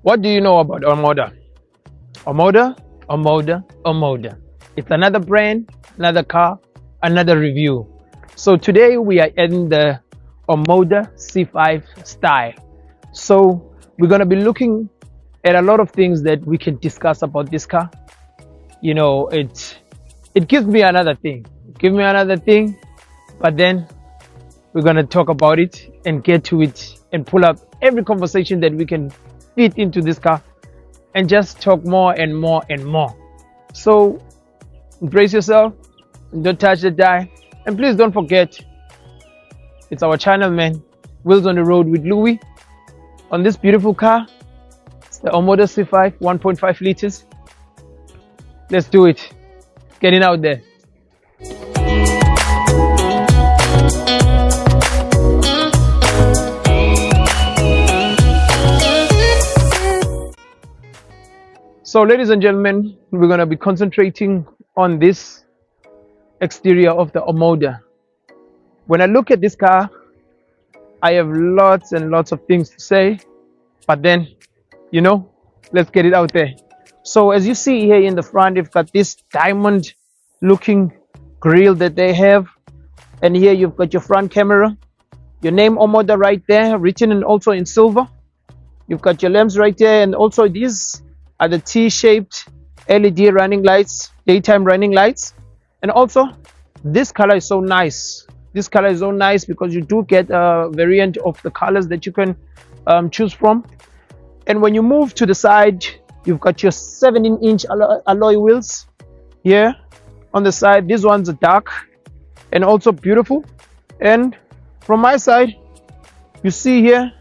What do you know about Omoda? Omoda. It's another brand, another car, another review. So today we are in the Omoda C5 style. So we're gonna be looking at a lot of things that we can discuss about this car. You know, it gives me another thing. But then we're gonna talk about it and get to it and pull up every conversation that we can fit into this car and just talk more and more and more. So brace yourself and don't touch the dial, and please don't forget, it's our channel, man. Wheels on the road with Louis on this beautiful car. It's the Omoda C5 1.5 liters. Let's do it. Get it out there. So ladies and gentlemen, we're going to be concentrating on this exterior of the Omoda. When I look at this car, I have lots and lots of things to say, but then, you know, let's get it out there. So as you see here in the front, you've got this diamond looking grille that they have, and here you've got your front camera, your name Omoda right there written and also in silver. You've got your lamps right there, and also these are the T-shaped LED running lights, daytime running lights. And also this color is so nice. Because you do get a variant of the colors that you can choose from. And when you move to the side, you've got your 17-inch alloy wheels here on the side. These ones are dark and also beautiful. And from my side, you see here,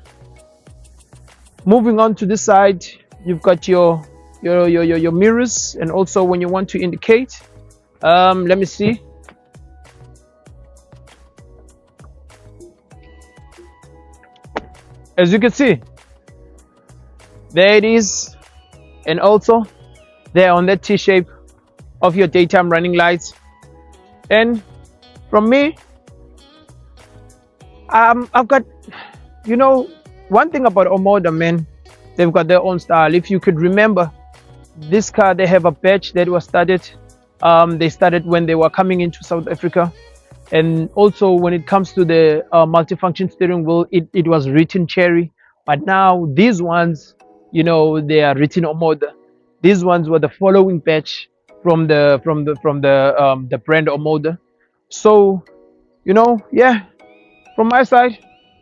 moving on to this side, you've got your mirrors, and also when you want to indicate, let me see. As you can see, there it is, and also there on that T-shape of your daytime running lights. And from me, I've got, you know, one thing about Omoda, man, they've got their own style. If you could remember, this car, they have a batch that was started. They started when they were coming into South Africa. And also when it comes to the multifunction steering wheel, it was written Cherry. But now these ones, you know, they are written Omoda. These ones were the following batch from the brand Omoda. So, you know, yeah, from my side,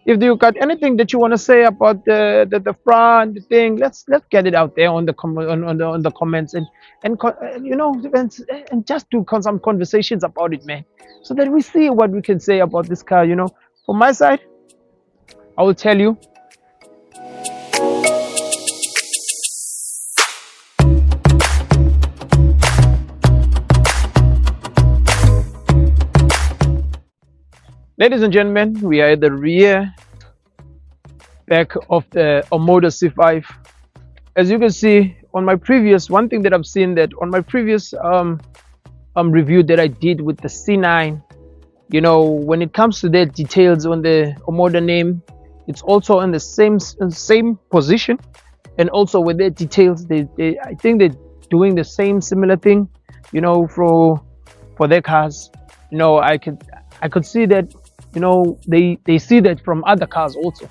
if you got anything that you want to say about the front, the thing, let's get it out there on the comments, and you know, and just do some conversations about it, man, so that we see what we can say about this car. You know, from my side, I will tell you. Ladies and gentlemen, we are at the rear back of the Omoda C5. As you can see on my previous, one thing that I've seen that on my previous review that I did with the C9, you know, when it comes to the details on the Omoda name, it's also in the same position, and also with their details, I think they're doing the similar thing, you know, for their cars. You know, I could see that. You know, they see that from other cars also.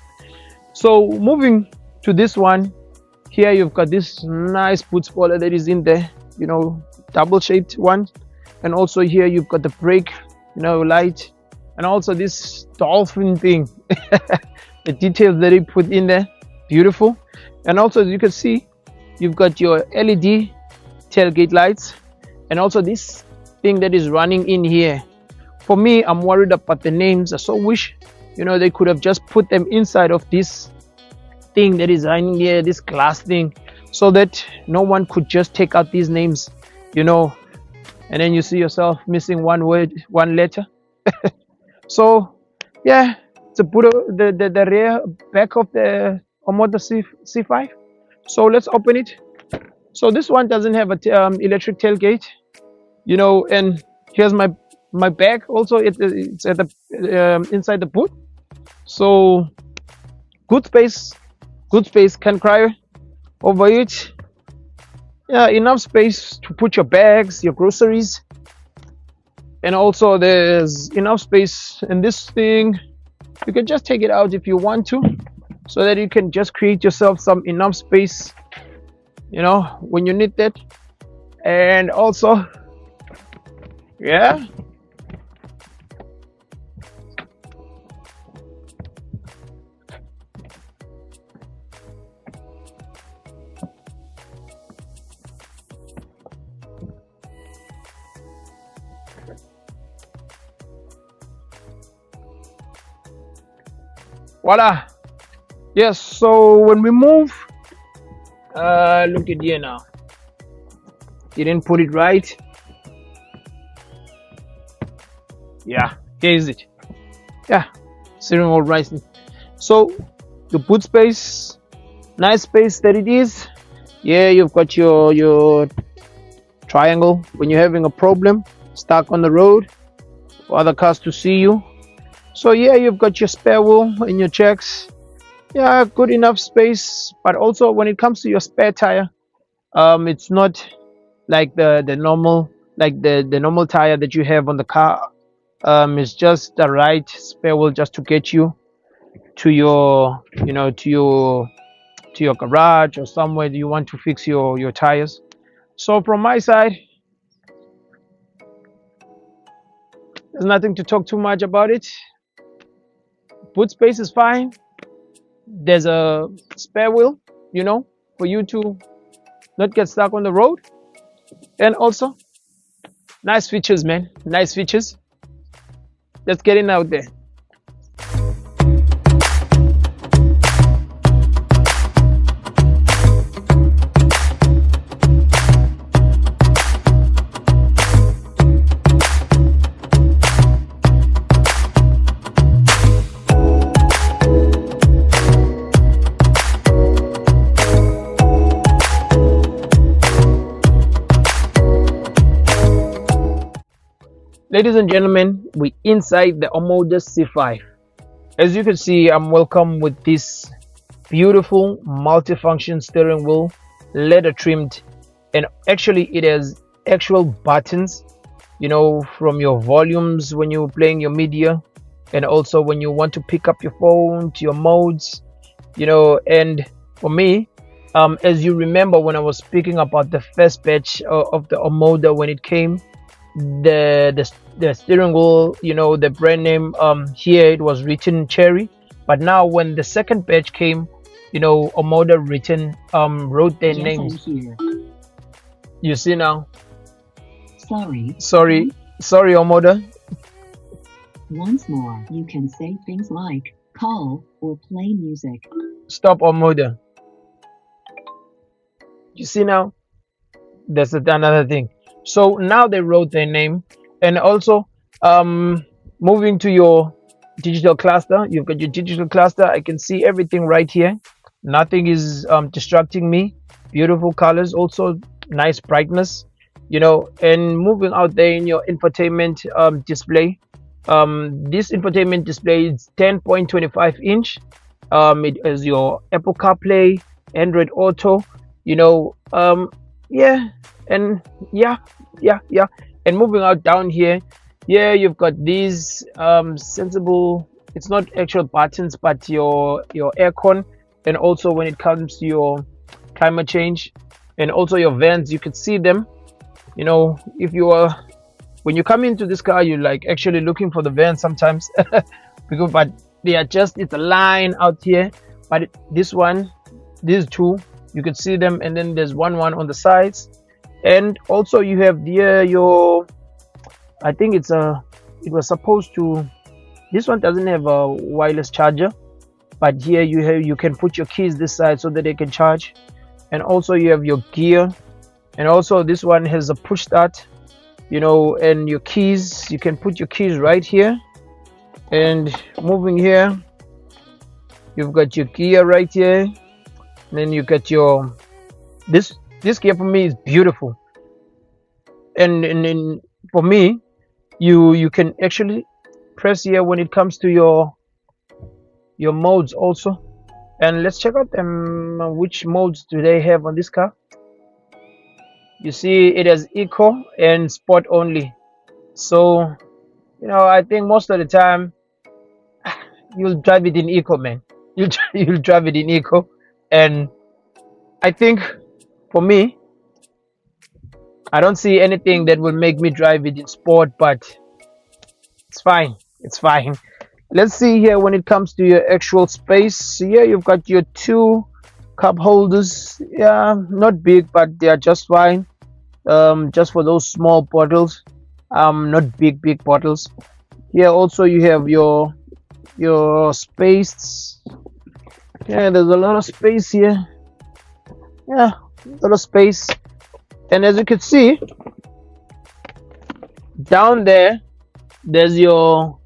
So moving to this one here, you've got this nice boot spoiler that is in there, you know, double shaped one. And also here you've got the brake, you know, light, and also this dolphin thing. The details that they put in there, beautiful. And also, as you can see, you've got your LED tailgate lights, and also this thing that is running in here. For me, I'm worried about the names. I so wish, you know, they could have just put them inside of this thing that is running here, this glass thing, so that no one could just take out these names, you know, and then you see yourself missing one word, one letter. So yeah, it's a the rear back of the Omoda C5. So let's open it. So this one doesn't have a electric tailgate, you know, and here's my bag also. It's at the inside the boot. So good space, can cry over it. Yeah, enough space to put your bags, your groceries, and also there's enough space in this thing. You can just take it out if you want to, so that you can just create yourself some enough space, you know, when you need that. And also, yeah, voila. Yes, so when we move, look at here now. Didn't put it right. Yeah, here is it. Yeah, steering wheel rising. So the boot space, nice space that it is. Yeah, you've got your triangle when you're having a problem, stuck on the road, for other cars to see you. So yeah, you've got your spare wheel and your checks. Yeah, good enough space. But also when it comes to your spare tire, it's not like the normal, like the normal tire that you have on the car. It's just the right spare wheel just to get you to your, you know, to your garage or somewhere you want to fix your tires. So from my side, there's nothing to talk too much about it. Boot space is fine. There's a spare wheel, you know, for you to not get stuck on the road. And also, nice features, man. Nice features. Let's get in out there. Ladies and gentlemen, we're inside the Omoda C5. As you can see, I'm welcome with this beautiful multifunction steering wheel, leather trimmed, and actually it has actual buttons, you know, from your volumes when you're playing your media, and also when you want to pick up your phone to your modes, you know. And for me, as you remember when I was speaking about the first batch of the Omoda when it came, the steering wheel, you know, the brand name, here it was written Cherry, but now when the second batch came, you know, Omoda wrote their names. You see now. Sorry, Omoda. Once more, you can say things like call or play music. Stop, Omoda. You see now. That's another thing. So now they wrote their name. And also, moving to your digital cluster, you've got your digital cluster. I can see everything right here. Nothing is distracting me. Beautiful colors, also nice brightness, you know. And moving out there in your infotainment display, this infotainment display is 10.25 inch. It is your Apple CarPlay, Android Auto, you know. Yeah, and yeah. And moving out down here, yeah, you've got these sensible, it's not actual buttons, but your aircon, and also when it comes to your climate change, and also your vents, you could see them, you know. If you are, when you come into this car, you're like actually looking for the vents sometimes because, but they are just, it's a line out here. But this one, these two, you could see them, and then there's one on the sides. And also you have there your, I think it's it was supposed to, this one doesn't have a wireless charger, but here you can put your keys this side so that they can charge. And also you have your gear, and also this one has a push start, you know. And your keys, you can put your keys right here. And moving here, you've got your gear right here, and then you got your, this gear for me is beautiful. And for me, you can actually press here when it comes to your modes also. And let's check out which modes do they have on this car. You see it has eco and sport only. So I think most of the time you'll drive it in eco, man. You'll drive it in eco. And I think for me, I don't see anything that will make me drive it in sport, but it's fine. It's fine. Let's see here when it comes to your actual space. Here you've got your two cup holders. Yeah, not big, but they are just fine. Just for those small bottles. Not big bottles. Here also you have your space. Yeah, there's a lot of space here. Yeah, a lot of space. And as you can see, down there, there's your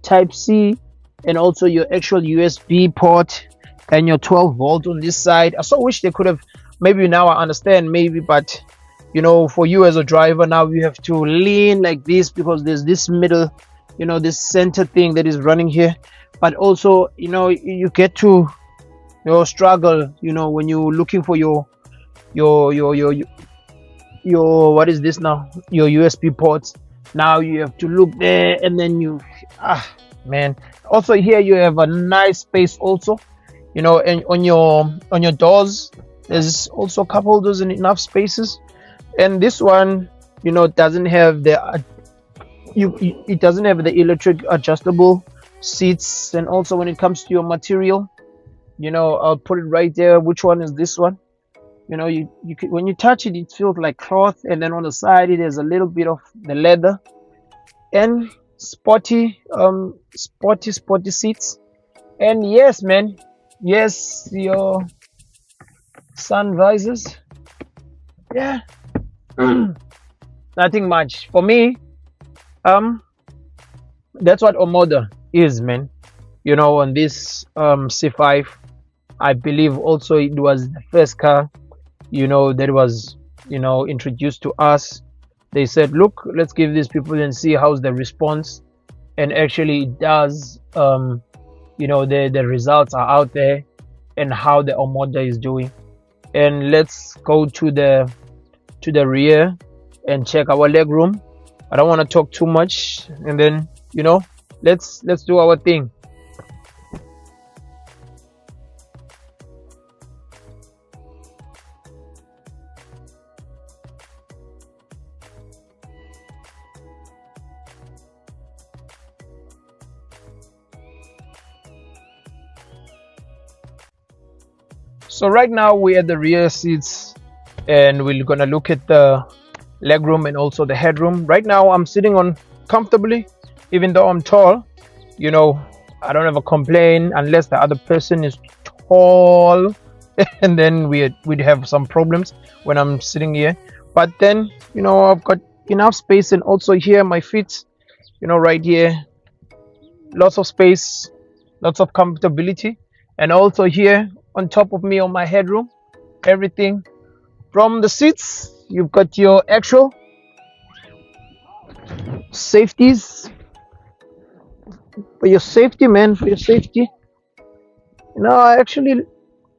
type C and also your actual USB port and your 12 volt on this side. I so wish they could have, maybe now I understand, maybe, but for you as a driver, now you have to lean like this because there's this middle, this center thing that is running here. But also, you get to struggle, when you're looking for your what is this now, your USB ports. Now you have to look there, and then man. Also here you have a nice space also, and on your doors there's also cup holders and enough spaces. And this one, doesn't have the it doesn't have the electric adjustable seats. And also when it comes to your material, I'll put it right there. Which one is this one? You when you touch it, it feels like cloth, and then on the side it has a little bit of the leather. And sporty seats. And yes, man, yes, your sun visors. Yeah. Nothing much for me. That's what Omoda is, man. On this C5, I believe also it was the first car that was introduced to us. They said, look, let's give these people and see how's the response. And actually it does. The results are out there and how the Omoda is doing. And let's go to the rear and check our leg room. I don't want to talk too much, and then let's do our thing. So right now we're at the rear seats, and we're gonna look at the legroom and also the headroom. Right now I'm sitting on comfortably, even though I'm tall. I don't have a complaint unless the other person is tall and then we'd have some problems when I'm sitting here. But then I've got enough space, and also here my feet, right here, lots of space, lots of comfortability. And also here on top of me on my headroom, everything from the seats, you've got your actual safeties for your safety, man, for your safety. I actually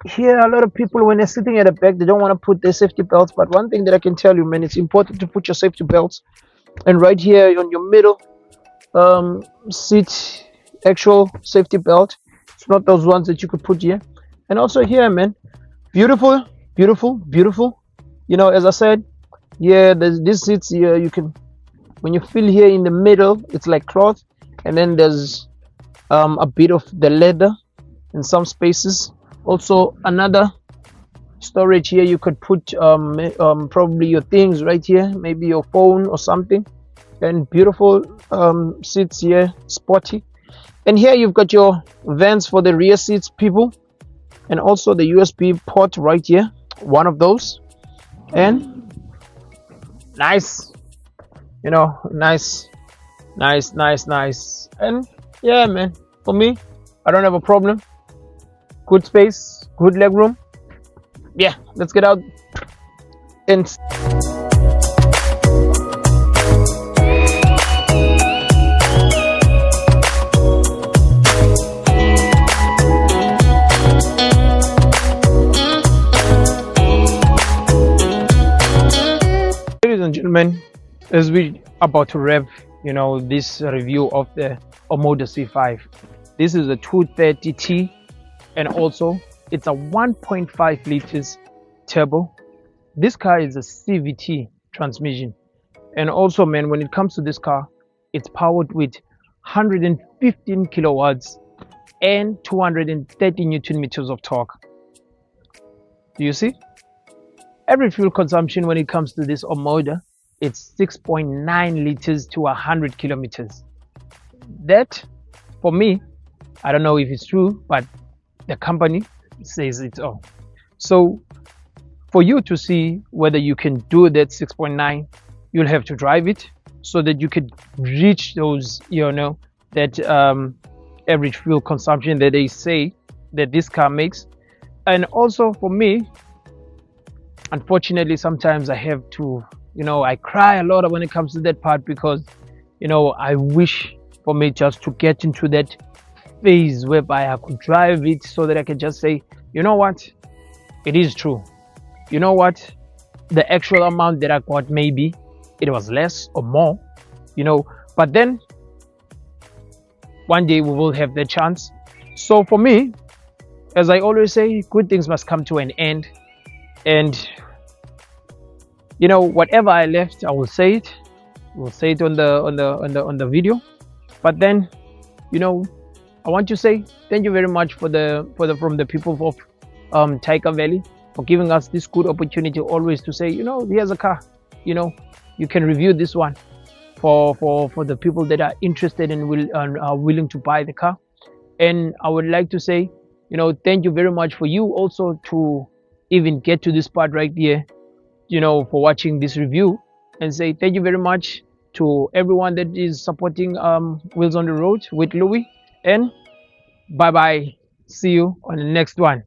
hear a lot of people when they're sitting at the back, they don't want to put their safety belts. But one thing that I can tell you, man, it's important to put your safety belts. And right here on your middle seat, actual safety belt. It's not those ones that you could put here. And also here, man, beautiful. As I said, yeah, there's these seats here. You can, when you feel here in the middle, it's like cloth, and then there's a bit of the leather in some spaces. Also another storage here. You could put probably your things right here, maybe your phone or something. And beautiful seats here, sporty. And here you've got your vents for the rear seats, people, and also the USB port right here, one of those. And nice, nice. And yeah, man, for me, I don't have a problem. Good space, good leg room. Yeah, let's get out and As we about to wrap, this review of the Omoda C5. This is a 230T, and also it's a 1.5 liters turbo. This car is a CVT transmission, and also, man, when it comes to this car, it's powered with 115 kilowatts and 230 newton meters of torque. Do you see? Every fuel consumption when it comes to this Omoda, it's 6.9 liters to 100 kilometers. That, for me, I don't know if it's true, but the company says it's all. So for you to see whether you can do that 6.9, you'll have to drive it so that you could reach those, that average fuel consumption that they say that this car makes. And also for me, unfortunately, sometimes I have to, I cry a lot when it comes to that part, because, I wish for me just to get into that phase whereby I could drive it so that I can just say, you know what, it is true. You know what, the actual amount that I got, maybe it was less or more, but then one day we will have the chance. So for me, as I always say, good things must come to an end. And whatever I left, I will say it. We'll say it on the video. But then, I want to say thank you very much from the people of Tiger Valley for giving us this good opportunity always to say, here's a car, you can review this one for the people that are interested and are willing to buy the car. And I would like to say, thank you very much for you also to even get to this part right here, for watching this review, and say thank you very much to everyone that is supporting Wheels on the Road with Louis. And bye bye, see you on the next one.